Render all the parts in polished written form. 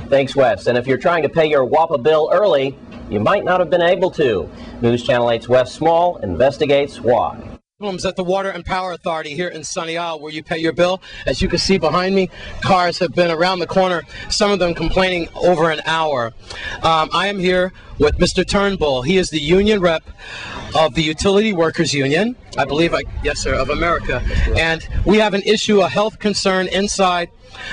Thanks, Wes. And if you're trying to pay your WAPA bill early, you might not have been able to. News Channel 8's Wes Small investigates why. Problems at the Water and Power Authority here in Sunny Isle where you pay your bill. As you can see behind me, cars have been around the corner, some of them complaining over an hour. I am here with Mr. Turnbull. He is the union rep of the Utility Workers Union, I believe, yes sir, of America. And we have an issue, a health concern inside.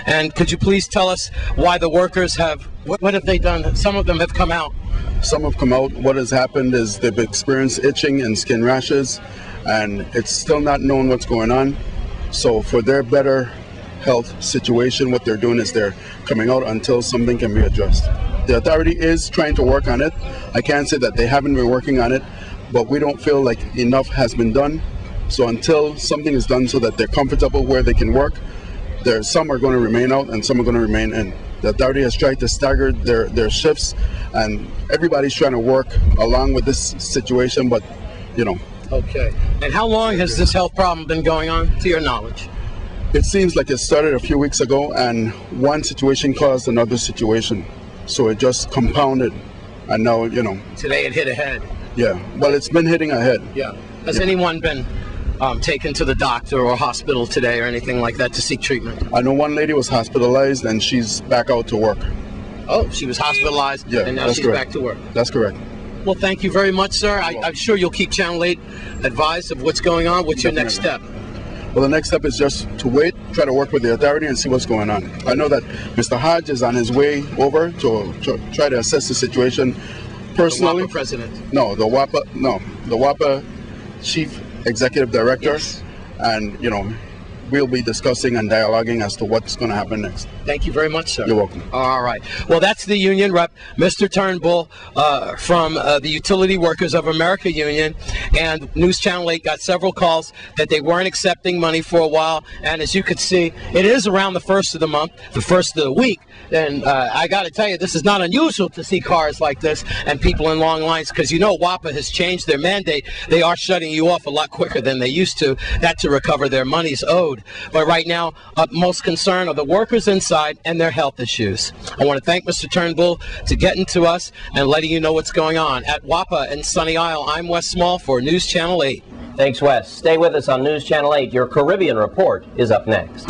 And could you please tell us why the workers have, what have they done? Some of them have come out. Some have come out. What has happened is they've experienced itching and skin rashes, and it's still not known what's going on. So for their better health situation, what they're doing is they're coming out until something can be addressed. The authority is trying to work on it. I can't say that they haven't been working on it, but we don't feel like enough has been done. So until something is done so that they're comfortable where they can work, some are going to remain out and some are going to remain in. The authority has tried to stagger their shifts, and everybody's trying to work along with this situation, but you know. Okay. And how long has this health problem been going on, to your knowledge? It seems like it started a few weeks ago, and one situation caused another situation. So it just compounded, and now, you know. Today it hit ahead. Yeah. Well, it's been hitting ahead. Yeah. Has anyone been taken to the doctor or hospital today or anything like that to seek treatment? I know one lady was hospitalized, and she's back out to work. Oh, she was hospitalized, yeah, and now she's correct. back to work. That's correct. Well, thank you very much, sir. I'm sure you'll keep Channel 8 advised of what's going on. What's your next step? Well, the next step is just to wait, try to work with the authority and see what's going on. I know that Mr. Hodge is on his way over to try to assess the situation personally. The WAPA president? No, the WAPA Chief Executive Director. Yes. And, you know, we'll be discussing and dialoguing as to what's going to happen next. Thank you very much, sir. You're welcome. All right. Well, that's the union rep, Mr. Turnbull, from the Utility Workers of America Union. And News Channel 8 got several calls that they weren't accepting money for a while. And as you can see, it is around the first of the month, the first of the week. And I got to tell you, this is not unusual to see cars like this and people in long lines, because you know WAPA has changed their mandate. They are shutting you off a lot quicker than they used to. That to recover their monies owed. But right now, most concern are the workers inside and their health issues. I want to thank Mr. Turnbull to getting to us and letting you know what's going on. At WAPA in Sunny Isle, I'm Wes Small for News Channel 8. Thanks, Wes. Stay with us on News Channel 8. Your Caribbean Report is up next.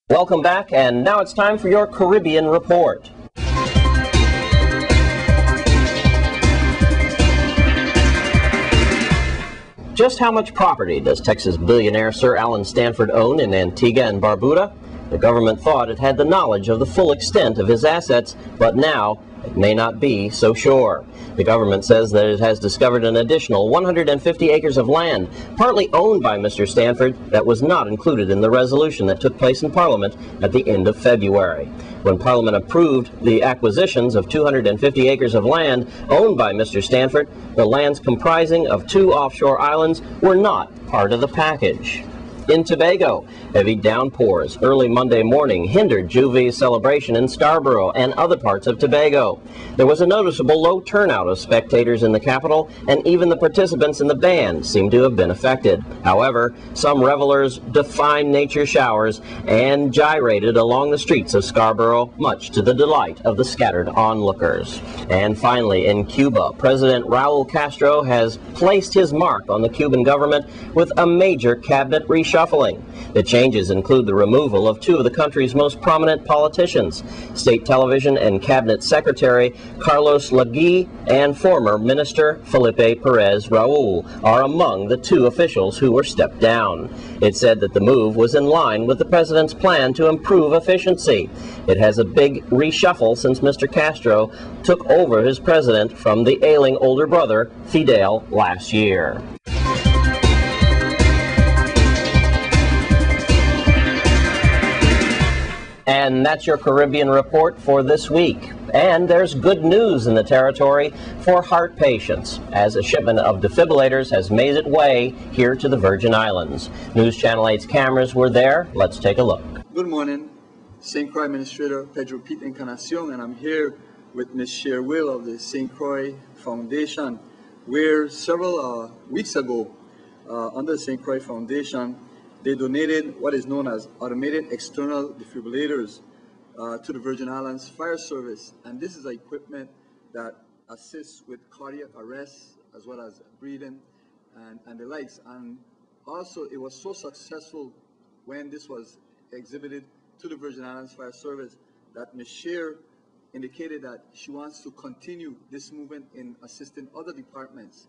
Welcome back, and now it's time for your Caribbean Report. Just how much property does Texas billionaire Sir Alan Stanford own in Antigua and Barbuda? The government thought it had the knowledge of the full extent of his assets, but now it may not be so sure. The government says that it has discovered an additional 150 acres of land, partly owned by Mr. Stanford, that was not included in the resolution that took place in Parliament at the end of February. When Parliament approved the acquisitions of 250 acres of land owned by Mr. Stanford, the lands comprising of 2 offshore islands were not part of the package. In Tobago, heavy downpours early Monday morning hindered Juvia's celebration in Scarborough and other parts of Tobago. There was a noticeable low turnout of spectators in the capital, and even the participants in the band seemed to have been affected. However, some revelers defied nature showers and gyrated along the streets of Scarborough, much to the delight of the scattered onlookers. And finally, in Cuba, President Raul Castro has placed his mark on the Cuban government with a major cabinet reshuffling. The changes include the removal of 2 of the country's most prominent politicians. State Television and Cabinet Secretary Carlos Lagui and former Minister Felipe Perez Raul are among the 2 officials who were stepped down. It said that the move was in line with the president's plan to improve efficiency. It has a big reshuffle since Mr. Castro took over as president from the ailing older brother, Fidel, last year. And that's your Caribbean Report for this week. And there's good news in the territory for heart patients, as a shipment of defibrillators has made its way here to the Virgin Islands. News Channel 8's cameras were there. Let's take a look. Good morning. St. Croix Administrator Pedro Pete Encarnacion, and I'm here with Ms. Cher Will of the St. Croix Foundation. where several weeks ago, under the St. Croix Foundation, they donated what is known as automated external defibrillators to the Virgin Islands Fire Service. And this is equipment that assists with cardiac arrest as well as breathing and the likes. And also, it was so successful when this was exhibited to the Virgin Islands Fire Service that Ms. Scheer indicated that she wants to continue this movement in assisting other departments.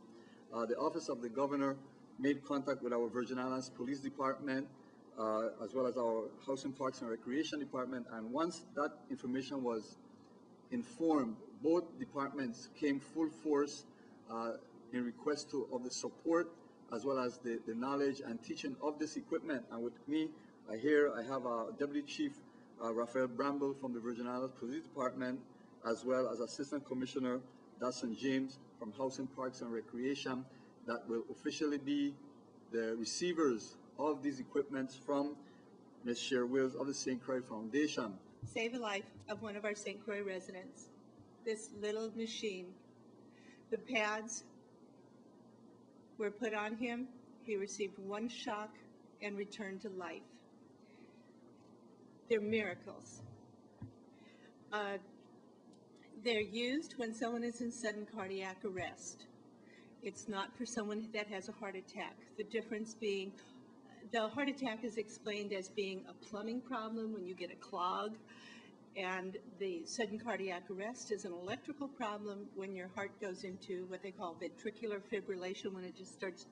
The Office of the Governor made contact with our Virgin Islands Police Department, as well as our Housing, Parks, and Recreation Department. And once that information was informed, both departments came full force in request of the support, as well as the knowledge and teaching of this equipment. And with me, I have Deputy Chief Raphael Bramble from the Virgin Islands Police Department, as well as Assistant Commissioner Dawson James from Housing, Parks, and Recreation, that will officially be the receivers of these equipments from Ms. Scheer Wills of the St. Croix Foundation. Save a life of one of our St. Croix residents. This little machine, the pads were put on him. He received one shock and returned to life. They're miracles. They're used when someone is in sudden cardiac arrest. It's not for someone that has a heart attack. The difference being, the heart attack is explained as being a plumbing problem when you get a clog, and the sudden cardiac arrest is an electrical problem when your heart goes into what they call ventricular fibrillation, when it just starts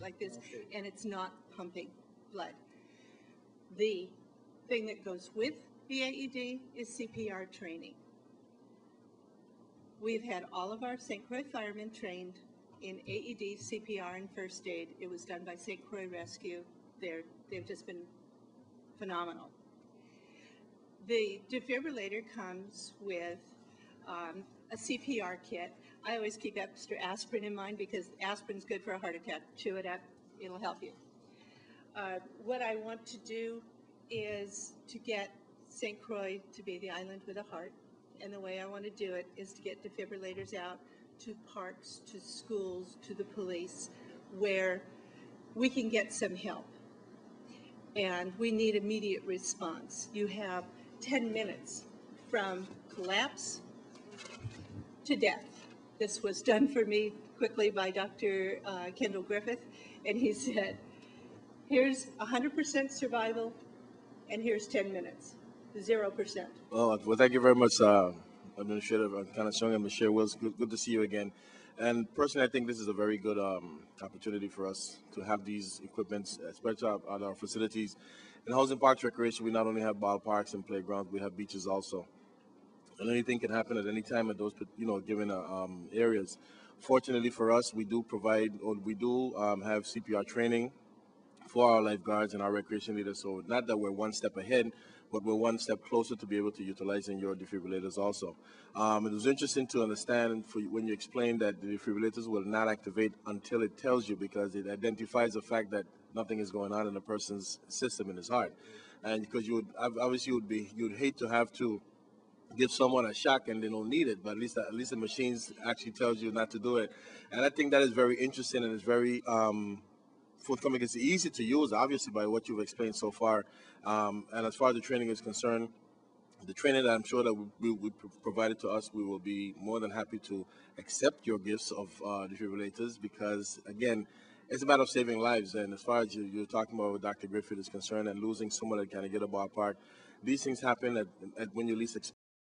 like this, and it's not pumping blood. The thing that goes with the AED is CPR training. We've had all of our St. Croix firemen trained in AED, CPR, and first aid. It was done by St. Croix Rescue. They've just been phenomenal. The defibrillator comes with a CPR kit. I always keep extra aspirin in mind because aspirin's good for a heart attack. Chew it up, it'll help you. What I want to do is to get St. Croix to be the island with a heart. And the way I want to do it is to get defibrillators out to parks, to schools, to the police, where we can get some help. And we need immediate response. You have 10 minutes from collapse to death. This was done for me quickly by Dr. Kendall Griffith, and he said, here's 100% survival, and here's 10 minutes, 0%. Well, thank you very much, Administrator Kanasong and Ms. Scheer Wills. Good to see you again. And personally, I think this is a very good opportunity for us to have these equipments, especially at our facilities. In Housing, Parks, Recreation, we not only have ballparks and playgrounds, we have beaches also. And anything can happen at any time at those, given areas. Fortunately for us, we do provide, or we do have CPR training for our lifeguards and our recreation leaders. So not that we're one step ahead, but we're one step closer to be able to utilizing your defibrillators also. It was interesting to understand when you explained that the defibrillators will not activate until it tells you, because it identifies the fact that nothing is going on in a person's system in his heart. And because you'd hate to have to give someone a shock and they don't need it, but at least the machines actually tells you not to do it. And I think that is very interesting, and it's very forthcoming. It's easy to use, obviously, by what you've explained so far. And as far as the training is concerned, the training that I'm sure that we provided to us, we will be more than happy to accept your gifts of defibrillators, because, again, it's a matter of saving lives. And as far as you're talking about what Dr. Griffith is concerned and losing someone that can get a ballpark, these things happen at when you least expect.